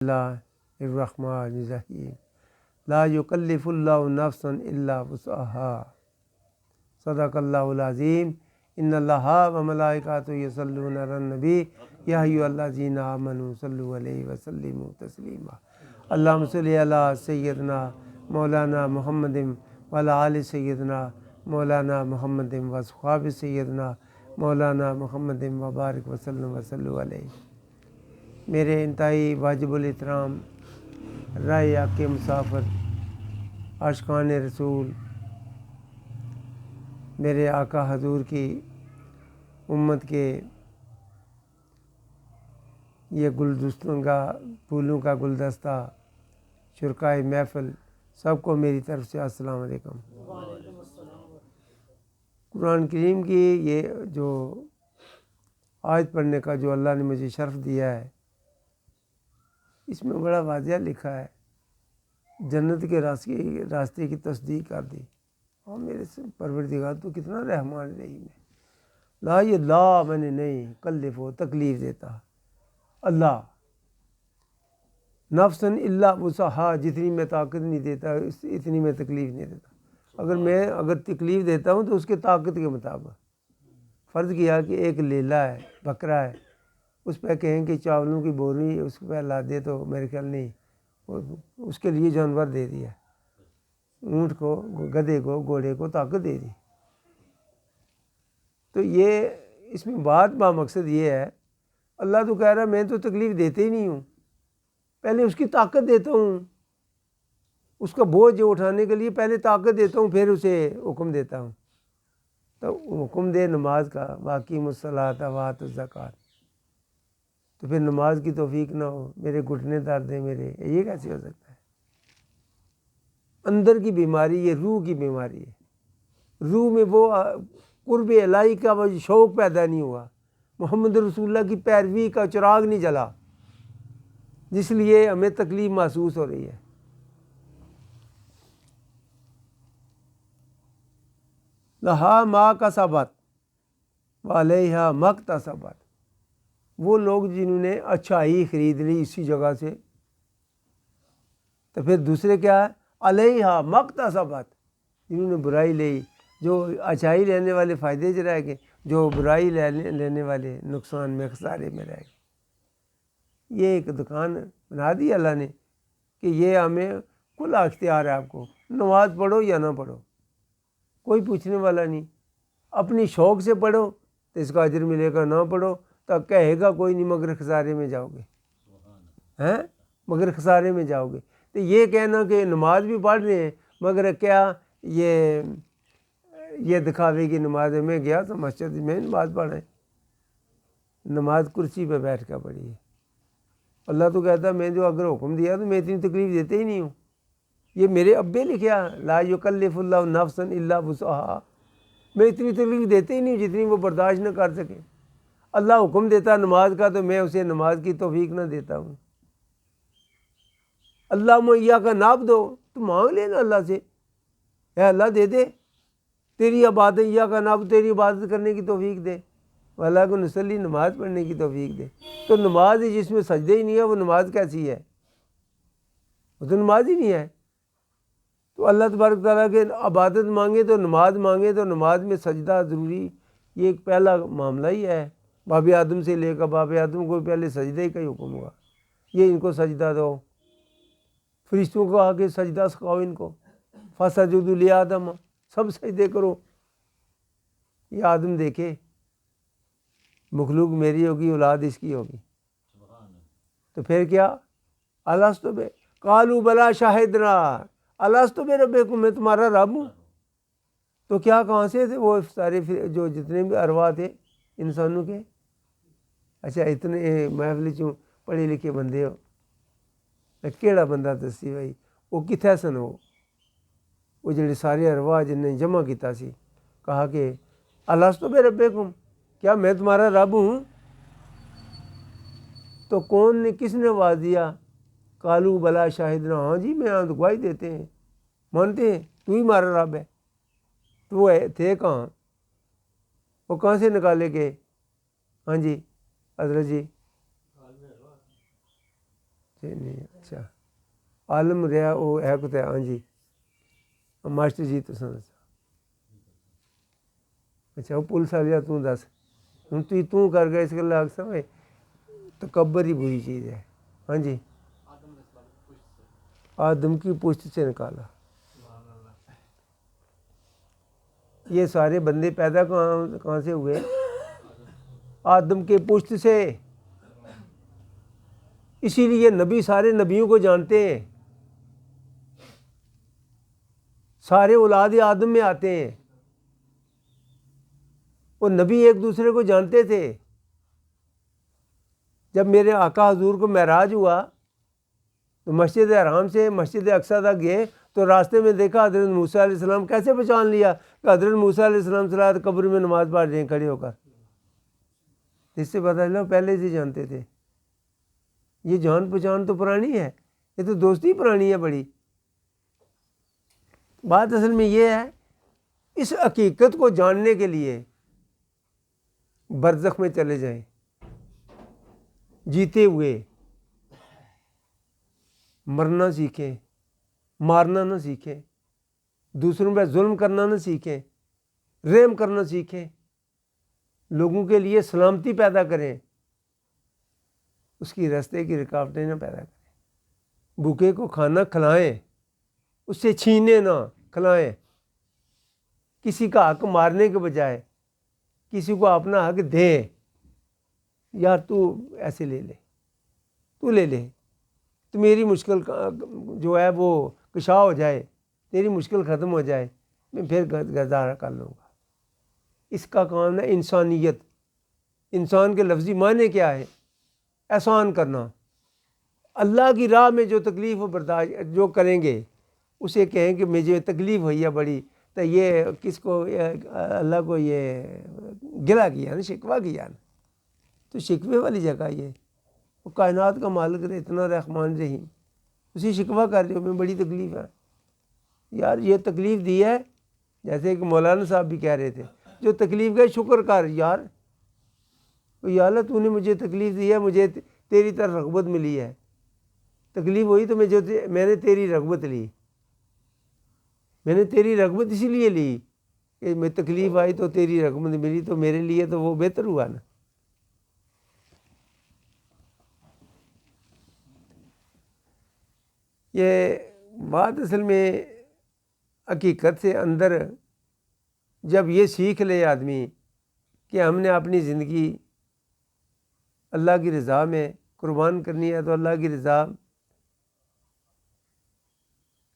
اللہ الرحمن الرحیم لا یکلف اللہ نفسا الا وسعها صدق اللہ العظیم ان اللہ و ملائکۃ یصلون علی النبی یا ایھا الذین آمنوا صلوا علیہ وسلموا تسلیما اللہم صلی علی سیدنا مولانا محمد وعلی آل سیدنا مولانا محمد واصحاب سیدنا مولانا محمد وبارک وسلم وصلوا علیہ۔ میرے انتہائی واجب الاحترام رائے کے مسافر، عاشقان رسول، میرے آقا حضور کی امت کے یہ گلدستوں کا پھولوں کا گلدستہ، شرکائے محفل، سب کو میری طرف سے السلام علیکم۔ قرآن کریم کی یہ جو آیت پڑھنے کا جو اللہ نے مجھے شرف دیا ہے، اس میں بڑا واضح لکھا ہے جنت کے راستے کی تصدیق کر دی۔ اور میرے پروردگار تو کتنا رحمان رحیم ہے۔ لا یہ لا میں نے نہیں کلف ہو تکلیف دیتا اللہ نفسن الا وسعها، جتنی میں طاقت نہیں دیتا اتنی میں تکلیف نہیں دیتا۔ اگر تکلیف دیتا ہوں تو اس کے طاقت کے مطابق۔ فرض کیا کہ ایک لیلا ہے، بکرا ہے، اس پہ کہیں کہ چاولوں کی بوری اس پہ لا دے تو میرے خیال نہیں، اس کے لیے جانور دے دیا، اونٹ کو، گدھے کو، گھوڑے کو طاقت دے دی۔ تو یہ اس میں بات مقصد یہ ہے، اللہ تو کہہ رہا ہے میں تو تکلیف دیتے ہی نہیں ہوں، پہلے اس کی طاقت دیتا ہوں، اس کا بوجھ اٹھانے کے لیے پہلے طاقت دیتا ہوں، پھر اسے حکم دیتا ہوں۔ تو حکم دے نماز کا، واقعی الصلاۃ وآتوا الزکوٰۃ، تو پھر نماز کی توفیق نہ ہو، میرے گھٹنے درد ہیں میرے، یہ کیسے ہو سکتا ہے؟ اندر کی بیماری، یہ روح کی بیماری ہے۔ روح میں وہ قرب الہی کا وہ شوق پیدا نہیں ہوا، محمد رسول اللہ کی پیروی کا چراغ نہیں جلا، جس لیے ہمیں تکلیف محسوس ہو رہی ہے۔ لہا ما کسبت وعلیہا ما اکتسبت، وہ لوگ جنہوں نے اچھائی خرید لی اسی جگہ سے، تو پھر دوسرے کیا ہے؟ علیہا ما اکتسبت، جنہوں نے برائی لی، جو اچھائی لینے والے فائدے سے رہ گئے، جو برائی لینے والے نقصان میں، خسارے میں رہ گئے۔ یہ ایک دکان بنا دی اللہ نے کہ یہ ہمیں کھلا اختیار ہے، آپ کو نماز پڑھو یا نہ پڑھو، کوئی پوچھنے والا نہیں۔ اپنی شوق سے پڑھو تو اس کا اجر ملے گا، نہ پڑھو تو کہے گا کوئی نہیں، مگر خسارے میں جاؤ گے، مگر خسارے میں جاؤ گے۔ تو یہ کہنا کہ نماز بھی پڑھ رہے ہیں مگر کیا یہ دکھاوے کی نماز ہے، میں گیا تو مسجد میں نماز پڑھ رہے، نماز کرسی پہ بیٹھ کر پڑھی ہے۔ اللہ تو کہتا ہے میں جو اگر حکم دیا تو میں اتنی تکلیف دیتے ہی نہیں ہوں۔ یہ میرے ابے لکھیا لا یکلف اللہ نفسا الا وسعها، میں اتنی تکلیف دیتے ہی نہیں جتنی وہ برداشت نہ کر سکے۔ اللہ حکم دیتا نماز کا تو میں اسے نماز کی توفیق نہ دیتا ہوں۔ اللہم ایاک نعبد، تو مانگ لینا اللہ سے، اے اللہ دے دے تیری عبادت، ایاک نعبد، تیری عبادت کرنے کی توفیق دے، اللہ کو نصلی، نماز پڑھنے کی توفیق دے۔ تو نماز جس میں سجدے ہی نہیں ہے وہ نماز کیسی ہے؟ وہ تو نماز ہی نہیں ہے۔ تو اللہ تبارک تعالیٰ کے عبادت مانگے تو نماز مانگے تو نماز میں سجدہ ضروری، یہ ایک پہلا معاملہ ہی ہے۔ باب آدم سے لے کر باب آدم کو پہلے سجدے کا ہی حکم ہوا، یہ ان کو سجدہ دو، فرشتوں کو کہا کہ سجدہ سکھاؤ ان کو، فسجدوا لآدم، سب سجدے کرو۔ یہ آدم دیکھے مخلوق میری ہوگی، اولاد اس کی ہوگی، تو پھر کیا؟ الست بے قالوا بلا شاہدنا الست بربکم، میں تمہارا رب ہوں۔ تو کیا کہاں سے تھے وہ سارے جو جتنے بھی ارواح تھے انسانوں کے؟ اچھا اتنے محفل چوں پڑھے لکھے بندے ہو، کیڑا بندہ دسی بھائی وہ کتنے سن؟ وہ جڑے سارے ارواح جن نے جمع کیتا سی، کہا کہ الست بربکم، کیا میں تمہارا رب ہوں؟ تو کون نے، کس نے آواز دیا؟ قالوا بلا شاہدنا، ہاں جی میں گواہی دیتے ہیں، مانتے ہیں تو ہی ہمارا رب ہے۔ تو وہ تھے کہاں؟ وہ کہاں سے نکالے گئے؟ ہاں جی حضرت جی، جی نہیں اچھا عالم رہا وہ ہے کتے ہاں جی ماسٹر جی تو سن اچھا وہ پولیس والا تو دس ہوں تو کر گئے اس گل آگ سمجھ تکبر ہی بری چیز ہے ہاں جی آدم کی پشت سے نکالا یہ سارے بندے پیدا کہاں سے ہوئے آدم کے پشت سے اسی لیے نبی سارے نبیوں کو جانتے ہیں سارے اولاد آدم میں آتے ہیں وہ نبی ایک دوسرے کو جانتے تھے جب میرے آقا حضور کو معراج ہوا تو مسجد حرام سے مسجد اقصیٰ تک گئے تو راستے میں دیکھا حضرت موسیٰ علیہ السلام کیسے پہچان لیا کہ حضرت موسیٰ علیہ السلام صلی قبر میں نماز پڑھ رہے ہیں کھڑے ہو کر اس سے پتہ چلا پہلے سے جانتے تھے یہ جان پہچان تو پرانی ہے یہ تو دوستی پرانی ہے بڑی بات اصل میں یہ ہے اس حقیقت کو جاننے کے لیے برزخ میں چلے جائیں جیتے ہوئے مرنا سیکھیں مارنا نہ سیکھیں دوسروں پہ ظلم کرنا نہ سیکھیں رحم کرنا سیکھیں لوگوں کے لیے سلامتی پیدا کریں اس کی راستے کی رکاوٹیں نہ پیدا کریں بھوکے کو کھانا کھلائیں اس سے چھینے نہ کھلائیں کسی کا حق مارنے کے بجائے کسی کو اپنا حق دیں یار تو ایسے لے لے تو لے لے تو میری مشکل جو ہے وہ کشا ہو جائے تیری مشکل ختم ہو جائے میں پھر گزارا کر لوں گا اس کا کام ہے انسانیت انسان کے لفظی معنی کیا ہے احسان کرنا اللہ کی راہ میں جو تکلیف و برداشت جو کریں گے اسے کہیں کہ مجھے تکلیف ہوئی ہے بڑی تو یہ کس کو اللہ کو یہ گلا کیا نا شکوہ کیا نا تو شکوے والی جگہ یہ وہ کائنات کا مالک ہے اتنا رحمان رحیم اسی شکوہ کر رہے ہو میں بڑی تکلیف ہے یار یہ تکلیف دی ہے جیسے کہ مولانا صاحب بھی کہہ رہے تھے جو تکلیف کا شکر کر یار یا اللہ تو نے مجھے تکلیف دی ہے مجھے تیری طرف رغبت ملی ہے تکلیف ہوئی تو میں نے تیری رغبت لی میں نے تیری رغبت اسی لیے لی کہ میں تکلیف آئی تو تیری رغبت ملی تو میرے لیے تو وہ بہتر ہوا نا یہ بات اصل میں حقیقت سے اندر جب یہ سیکھ لے آدمی کہ ہم نے اپنی زندگی اللہ کی رضا میں قربان کرنی ہے تو اللہ کی رضا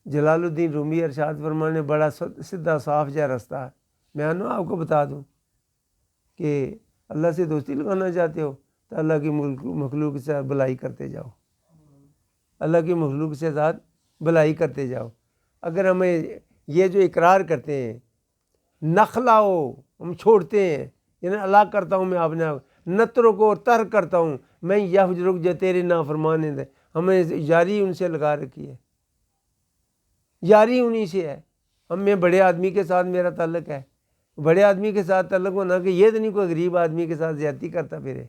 جلال الدین رومی ارشاد فرمانے بڑا سیدھا صاف جا راستہ ہے میں آپ کو بتا دوں کہ اللہ سے دوستی لگانا چاہتے ہو تو اللہ کی مخلوق سے بھلائی کرتے جاؤ اللہ کی مخلوق سے ذات بھلائی کرتے جاؤ اگر ہمیں یہ جو اقرار کرتے ہیں نخلاؤ ہم چھوڑتے ہیں یعنی اللہ کرتا ہوں میں اپنے نتروں کو ترک کرتا ہوں میں یفجرک جو تیرے نافرمان ہیں ہمیں یاری ان سے لگا رکھی ہے یاری انہی سے ہے میں بڑے آدمی کے ساتھ میرا تعلق ہے بڑے آدمی کے ساتھ تعلق ہونا کہ یہ تو نہیں کوئی غریب آدمی کے ساتھ زیادتی کرتا پھرے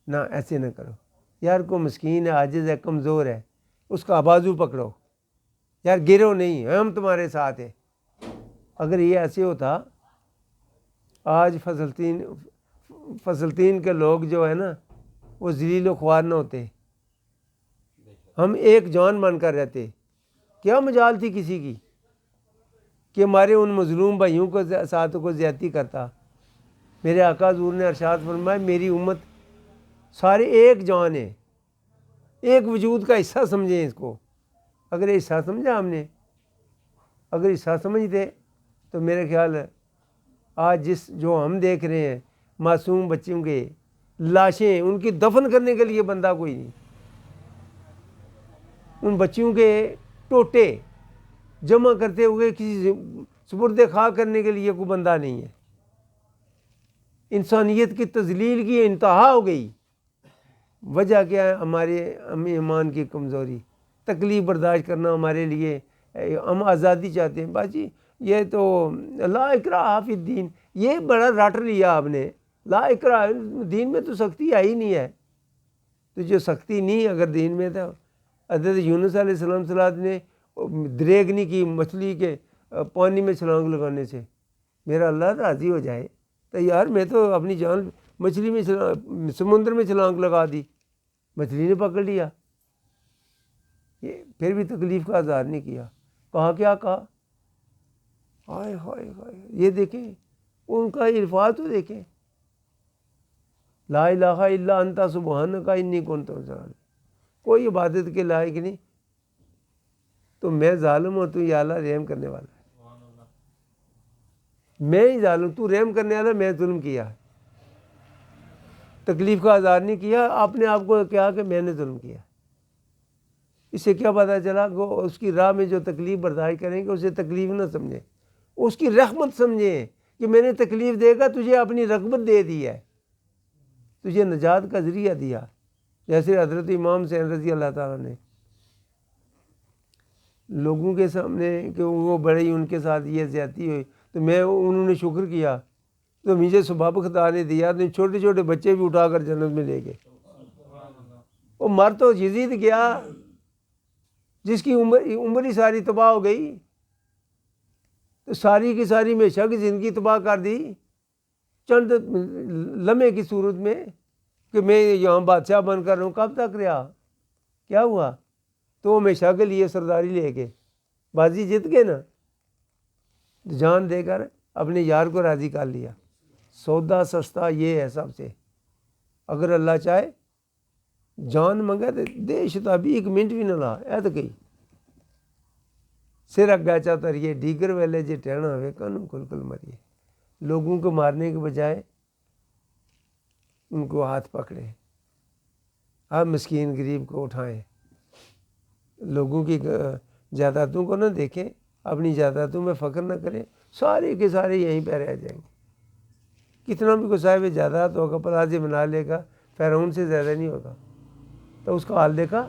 نہ ایسے نہ کرو یار کو مسکین ہے عاجز ہے کمزور ہے اس کا بازو پکڑو یار گرو نہیں ہم تمہارے ساتھ ہیں اگر یہ ایسے ہوتا آج فلسطین کے لوگ جو ہے نا وہ ذلیل و خوار نہ ہوتے ہم ایک جان بن کر رہتے کیا مجال تھی کسی کی کہ ہمارے ان مظلوم بھائیوں کو ساتھ کو زیادتی کرتا میرے آقا حضور نے ارشاد فرمایا میری امت سارے ایک جان ہے ایک وجود کا حصہ سمجھیں اس کو اگر یہ حصہ سمجھا ہم نے اگر حصہ سمجھتے تو میرے خیال ہے آج جو ہم دیکھ رہے ہیں معصوم بچوں کے لاشیں ان کی دفن کرنے کے لیے بندہ کوئی نہیں ان بچوں کے ٹوٹے جمع کرتے ہوئے کسی سپرد خاک کرنے کے لیے کوئی بندہ نہیں ہے انسانیت کی تذلیل کی انتہا ہو گئی وجہ کیا ہے ہمارے ایمان کی کمزوری تکلیف برداشت کرنا ہمارے لیے ہم آزادی چاہتے ہیں باجی یہ تو لا اکراہ فی الدین یہ بڑا رٹ لیا آپ نے لا اکراہ دین میں تو سختی آئی نہیں ہے تو جو سختی نہیں اگر دین میں تھا، حضرت یونس علیہ السلام صلاحت نے دریغ نہیں کی مچھلی کے پانی میں چھلانگ لگانے سے، میرا اللہ راضی ہو جائے تو یار میں تو اپنی جان مچھلی میں سمندر میں چھلانگ لگا دی، مچھلی نے پکڑ لیا، یہ پھر بھی تکلیف کا اظہار نہیں کیا، کہا کیا کہا، ہائے ہائے ہائے، یہ دیکھیں ان کا الفاظ تو دیکھیں، لا الہ الا انت سبحانک انی کنت من الظالمین، کوئی عبادت کے لائق نہیں، تو میں ظالم ہوں، تو یا اللہ رحم کرنے والا ہے، میں ہی ظالم، تو رحم کرنے والا، میں ظلم کیا، تکلیف کا اظہار نہیں کیا، اپنے آپ کو کہا کہ میں نے ظلم کیا۔ اس سے کیا پتہ چلا کہ اس کی راہ میں جو تکلیف برداشت کریں گے اسے تکلیف نہ سمجھیں، اس کی رحمت سمجھیں کہ میں نے تکلیف دے گا تجھے اپنی رغبت دے دی ہے، تجھے نجات کا ذریعہ دیا، جیسے حضرت امام حسین رضی اللہ تعالیٰ نے لوگوں کے سامنے کہ وہ بڑے ان کے ساتھ یہ زیادتی ہوئی تو انہوں نے شکر کیا تو مجھے سبب خدا نے دیا، تو چھوٹے چھوٹے بچے بھی اٹھا کر جنت میں لے گئے، وہ مر تو یزید گیا جس کی عمر ہی ساری تباہ ہو گئی، تو ساری کی ساری ہمیشہ کی زندگی تباہ کر دی چند لمحے کی صورت میں کہ میں یہاں بادشاہ بن کر رہوں، کب تک رہا، کیا ہوا، تو ہمیشہ کے لیے سرداری لے کے بازی جیت گئے نا، جان دے کر اپنے یار کو راضی کر لیا، سودا سستا یہ ہے سب سے، اگر اللہ چاہے جان منگے تو دے شتابی ایک منٹ بھی نہ لا، اے تو کہی سر اگا چا تریے ڈیگر ویلے جے ٹہنا ہوئے کانوں کل کل مریے، لوگوں کو مارنے کے بجائے ان کو ہاتھ پکڑے، آپ مسکین غریب کو اٹھائیں، لوگوں کی جائیدادوں کو نہ دیکھیں، اپنی جائیدادوں میں فخر نہ کریں، سارے کے سارے یہیں پہ رہ جائیں گے، کتنا بھی کوئی صاحب جائیداد ہوگا پلازے بنا لے گا، فرعون سے زیادہ نہیں ہوگا، تو اس کا حال دیکھا،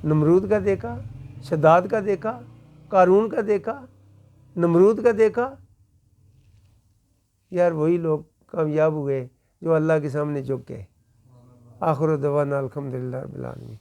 نمرود کا دیکھا، شداد کا دیکھا، قارون کا دیکھا، نمرود کا دیکھا، یار وہی لوگ کامیاب ہوئے جو اللہ کے سامنے جھک گئے۔ آخر دعوانا الحمدللہ رب العالمین۔